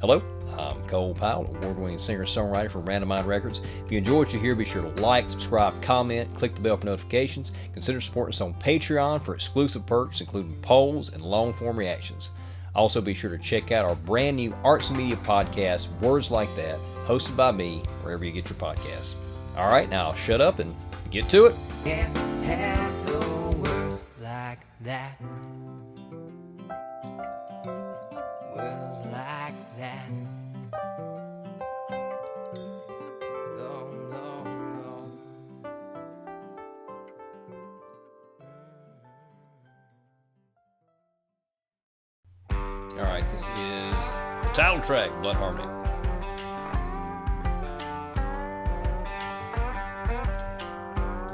Hello, I'm Cole Powell, award-winning singer-songwriter from Random Mind Records. If you enjoy what you hear, be sure to like, subscribe, comment, click the bell for notifications. Consider supporting us on Patreon for exclusive perks, including polls and long-form reactions. Also, be sure to check out our brand new arts and media podcast, Words Like That, hosted by me, wherever you get your podcasts. All right, now I'll shut up and get to it. Can't handle words like that. Words like that. No, no, no. All right, this is the title track, Blood Harmony.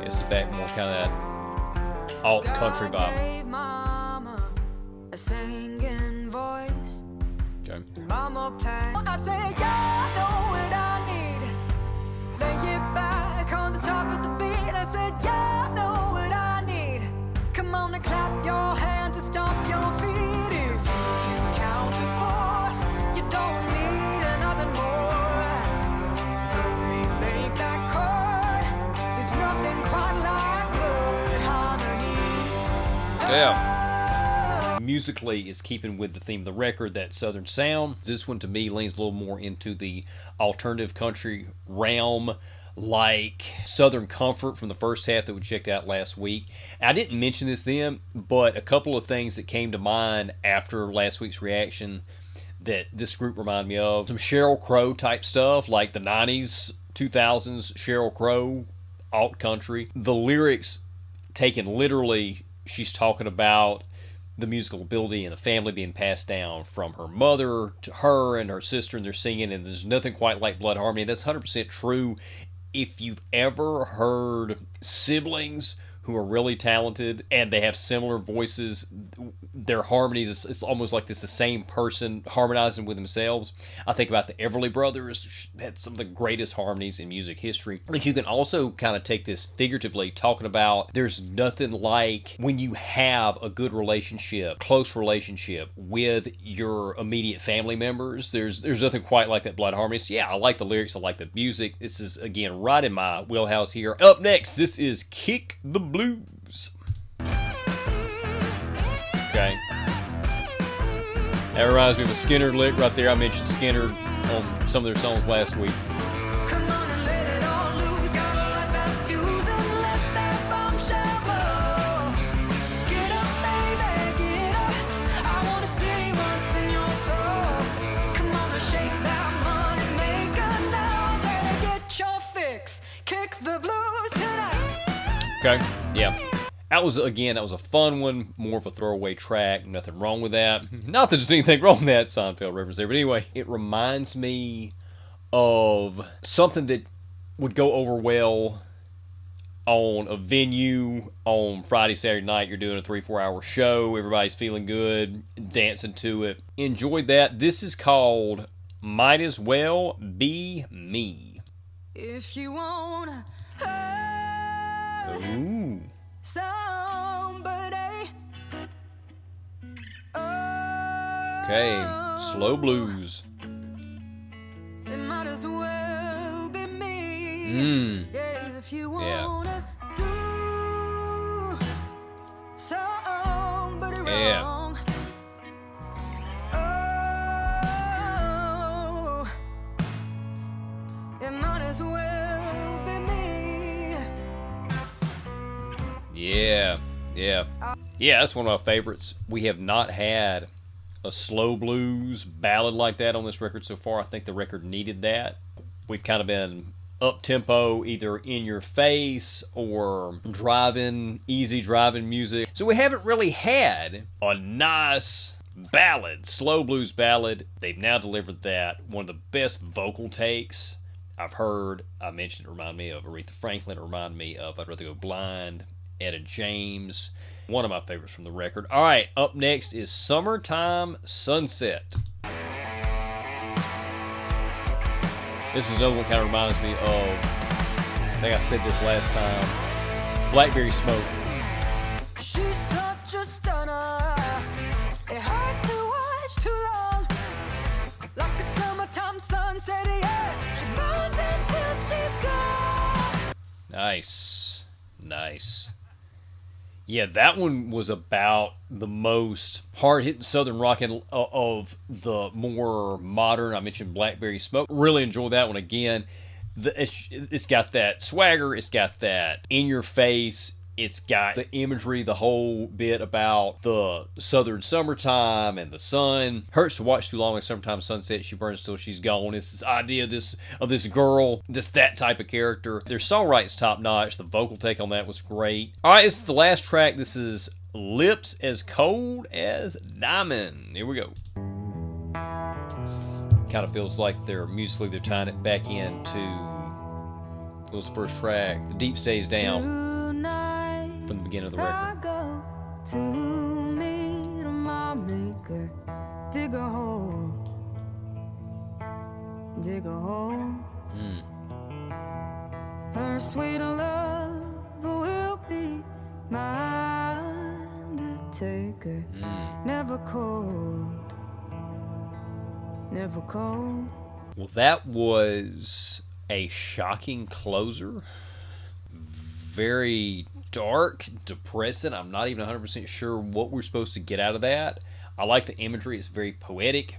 This is back more kind of that alt country vibe. Mama a singing voice. Okay. Mama pack. I said, yeah, I know what I need. Lay it back on the top of the beat. I said, yeah, I know what I need. Come on and clap your hands and stomp your feet. If you can count to 4, you don't need nothing more. Help me make that chord. There's nothing quite like good harmony. Yeah. Musically is keeping with the theme of the record, that southern sound. This one to me leans a little more into the alternative country realm, like Southern Comfort from the first half that we checked out last week. I didn't mention this then, but a couple of things that came to mind after last week's reaction that this group reminded me of. Some Sheryl Crow type stuff, like the 90s, 2000s Sheryl Crow alt country. The lyrics taken literally, she's talking about the musical ability and the family being passed down from her mother to her and her sister, and they're singing, and there's nothing quite like Blood Harmony. That's 100% true. If you've ever heard siblings who are really talented and they have similar voices, their harmonies, it's almost like it's the same person harmonizing with themselves. I think about the Everly Brothers, had some of the greatest harmonies in music history. But you can also kind of take this figuratively, talking about there's nothing like when you have a good relationship, close relationship with your immediate family members. There's nothing quite like that Blood Harmony. So yeah, I like the lyrics, I like the music. This is, again, right in my wheelhouse here. Up next, this is Kick the Blues. Okay. That reminds me of a Skinner lick right there. I mentioned Skinner on some of their songs last week. Come on and let it all loose. Gotta light that fuse and let that bombshell blow. Get up, baby, get up. I wanna see what's in your soul. Come on and shake that money maker now. Say, get your fix. Kick the blues tonight. Okay, yeah. That was a fun one, more of a throwaway track. Nothing wrong with that. Not that there's anything wrong with that Seinfeld reference there, but anyway, it reminds me of something that would go over well on a venue on Friday, Saturday night. You're doing a 3-4 hour show. Everybody's feeling good, dancing to it. Enjoyed that. This is called Might As Well Be Me. If you wanna Ooh. somebody. Okay, slow blues. It might as well be me. If you wanna do somebody wrong. Oh, it might as well be me. Yeah, that's one of my favorites. We have not had a slow blues ballad like that on this record so far. I think the record needed that. We've kind of been up-tempo, either in your face or easy driving music. So we haven't really had a nice ballad, slow blues ballad. They've now delivered that. One of the best vocal takes I've heard. I mentioned it reminded me of Aretha Franklin. It reminded me of I'd Rather Go Blind, Etta James. One of my favorites from the record. All right, up next is Summertime Sunset. This is another one kind of reminds me of, I think I said this last time, Blackberry Smoke. She's such a stunner. It hurts to watch too long. Like a Nice. Nice. Yeah, that one was about the most hard-hitting Southern rock of the more modern. I mentioned Blackberry Smoke. Really enjoyed that one again. It's got that swagger. It's got that in-your-face. It's got the imagery, the whole bit about the southern summertime and the sun. Hurts to watch too long in summertime sunset. She burns till she's gone. It's this idea of this girl, that type of character. Their songwriting's top notch. The vocal take on that was great. All right, this is the last track. This is Lips as Cold as Diamond. Here we go. Kind of feels like they're tying it back into those first track. The deep stays down from the beginning of the record. I go to meet my maker, dig a hole, Her sweet love will be my undertaker. Never cold, never cold. Well, that was a shocking closer. Very dark, depressing. I'm not even 100% sure what we're supposed to get out of that. I like the imagery. It's very poetic.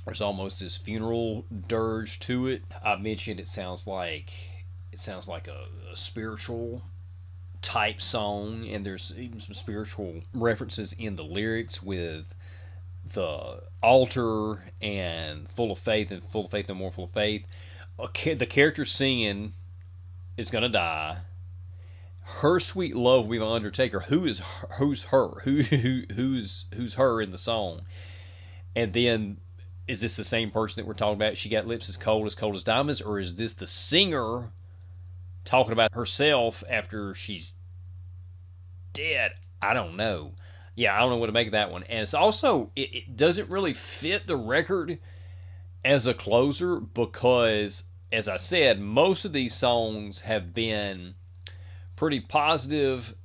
There's almost this funeral dirge to it. I mentioned it sounds like a spiritual type song, and there's even some spiritual references in the lyrics with the altar and full of faith no more, full of faith. The character singing is gonna die. Her sweet love will be my undertaker. Who's her? Who's her in the song? And then, is this the same person that we're talking about? She got lips as cold as diamonds, or is this the singer talking about herself after she's dead? I don't know. Yeah, I don't know what to make of that one. And it's also, it doesn't really fit the record as a closer because, as I said, most of these songs have been pretty positive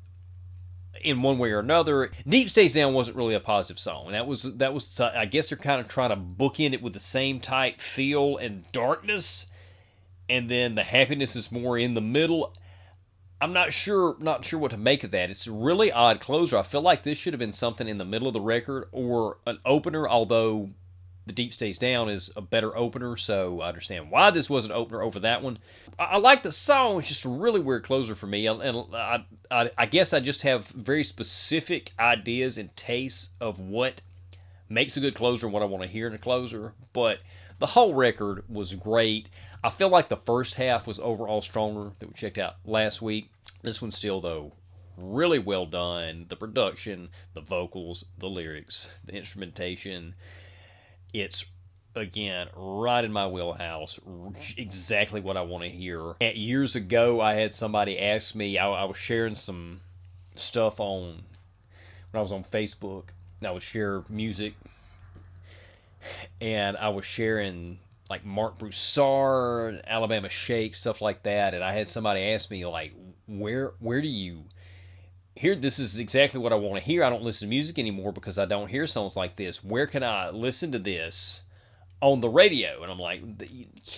in one way or another. Deep Stays Down wasn't really a positive song. That was I guess they're kind of trying to bookend it with the same type feel and darkness, and then the happiness is more in the middle. I'm not sure what to make of that. It's a really odd closer. I feel like this should have been something in the middle of the record or an opener, although The Deep Stays Down is a better opener, so I understand why this was an opener over that one. I like the song. It's just a really weird closer for me, and I guess I just have very specific ideas and tastes of what makes a good closer and what I want to hear in a closer, but the whole record was great. I feel like the first half was overall stronger that we checked out last week. This one's still, though, really well done. The production, the vocals, the lyrics, the instrumentation. It's, again, right in my wheelhouse. Exactly what I want to hear. Years ago, I had somebody ask me, I was sharing some stuff when I was on Facebook. I would share music. And I was sharing like Mark Broussard, Alabama Shake, stuff like that. And I had somebody ask me, like, where do you hear? This is exactly what I want to hear. I don't listen to music anymore because I don't hear songs like this. Where can I listen to this on the radio? And I'm like,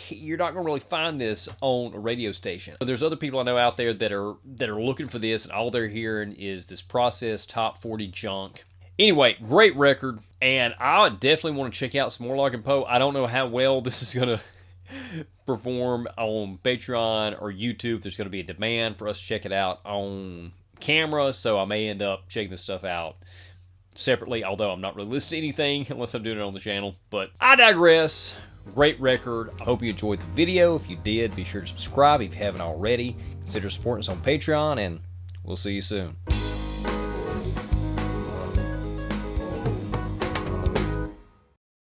you're not going to really find this on a radio station. There's other people I know out there that are looking for this, and all they're hearing is this processed top 40 junk. Anyway, great record, and I definitely want to check out some more Larkin Poe. I don't know how well this is going to perform on Patreon or YouTube. There's going to be a demand for us to check it out on camera, so I may end up checking this stuff out separately, although I'm not really listening to anything unless I'm doing it on the channel. But I digress. Great record. I hope you enjoyed the video. If you did, be sure to subscribe if you haven't already. Consider supporting us on Patreon, and we'll see you soon.